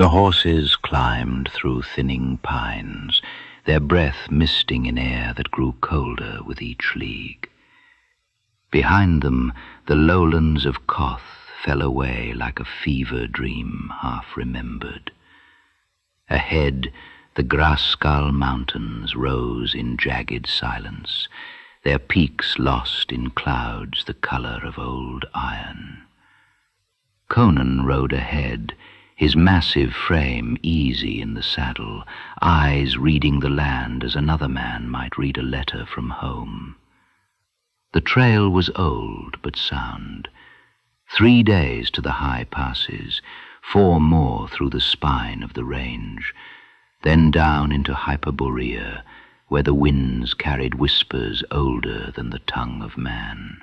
The horses climbed through thinning pines, their breath misting in air that grew colder with each league. Behind them, the lowlands of Koth fell away like a fever dream half remembered. Ahead, the Grass-Skull Mountains rose in jagged silence, their peaks lost in clouds the color of old iron. Conan rode ahead, his massive frame easy in the saddle, eyes reading the land as another man might read a letter from home. The trail was old but sound. 3 days to the high passes, 4 more through the spine of the range, then down into Hyperborea, where the winds carried whispers older than the tongue of man.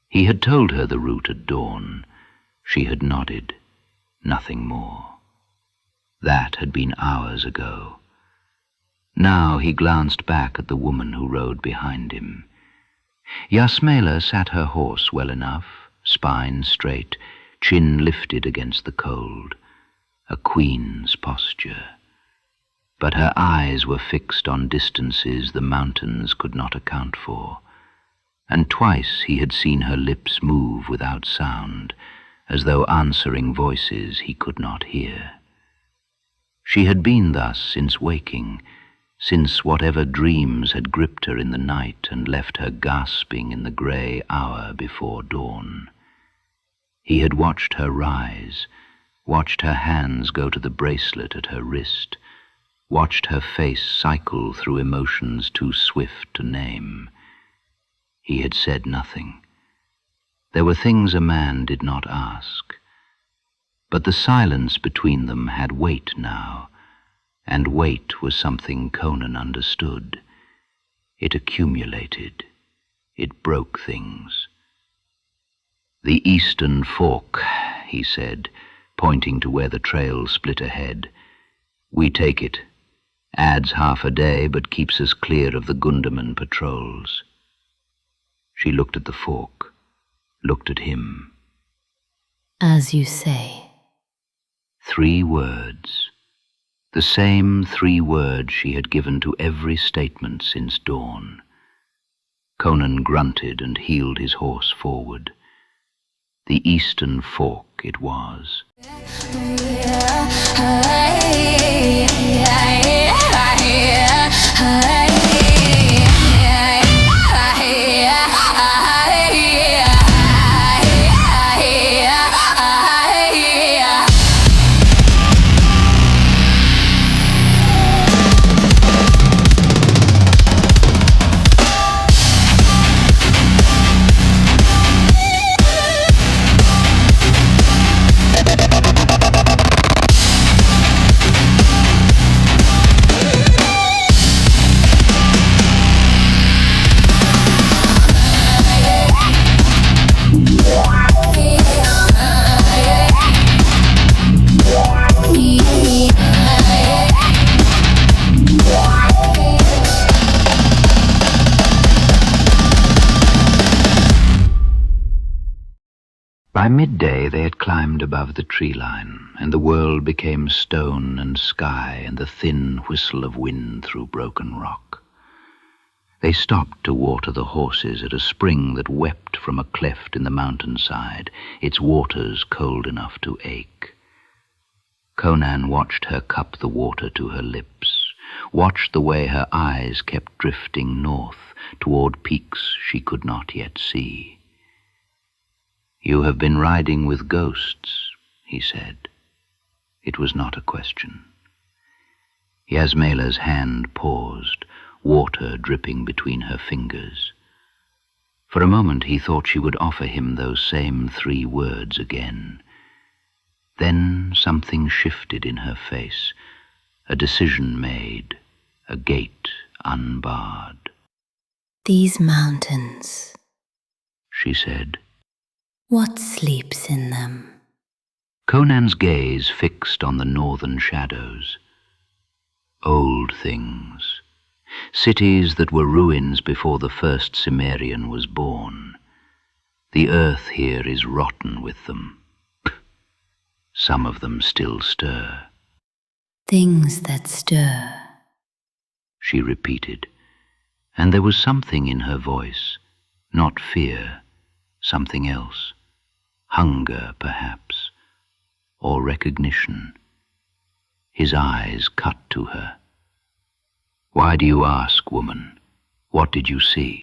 He had told her the route at dawn. She had nodded. Nothing more. That had been hours ago. Now he glanced back at the woman who rode behind him. Yasmela sat her horse well enough, spine straight, chin lifted against the cold, a queen's posture. But her eyes were fixed on distances the mountains could not account for, and twice he had seen her lips move without sound, as though answering voices he could not hear. She had been thus since waking, since whatever dreams had gripped her in the night and left her gasping in the grey hour before dawn. He had watched her rise, watched her hands go to the bracelet at her wrist, watched her face cycle through emotions too swift to name. He had said nothing. There were things a man did not ask. But the silence between them had weight now, and weight was something Conan understood. It accumulated. It broke things. "The Eastern Fork," he said, pointing to where the trail split ahead. "We take it. Adds half a day, but keeps us clear of the Gunderman patrols." She looked at the fork, looked at him. "As you say." 3 words. The same 3 words she had given to every statement since dawn. Conan grunted and heeled his horse forward. The Eastern Fork it was. By midday they had climbed above the tree line, and the world became stone and sky and the thin whistle of wind through broken rock. They stopped to water the horses at a spring that wept from a cleft in the mountainside, its waters cold enough to ache. Conan watched her cup the water to her lips, watched the way her eyes kept drifting north toward peaks she could not yet see. "You have been riding with ghosts," he said. It was not a question. Yasmela's hand paused, water dripping between her fingers. For a moment he thought she would offer him those same 3 words again. Then something shifted in her face, a decision made, a gate unbarred. "These mountains," she said. "What sleeps in them?" Conan's gaze fixed on the northern shadows. Old things. Cities that were ruins before the first Cimmerian was born. The earth here is rotten with them. Some of them still stir. Things that stir. She repeated, and there was something in her voice, not fear, something else, hunger perhaps, or recognition. His eyes cut to her. "Why do you ask, woman? What did you see?"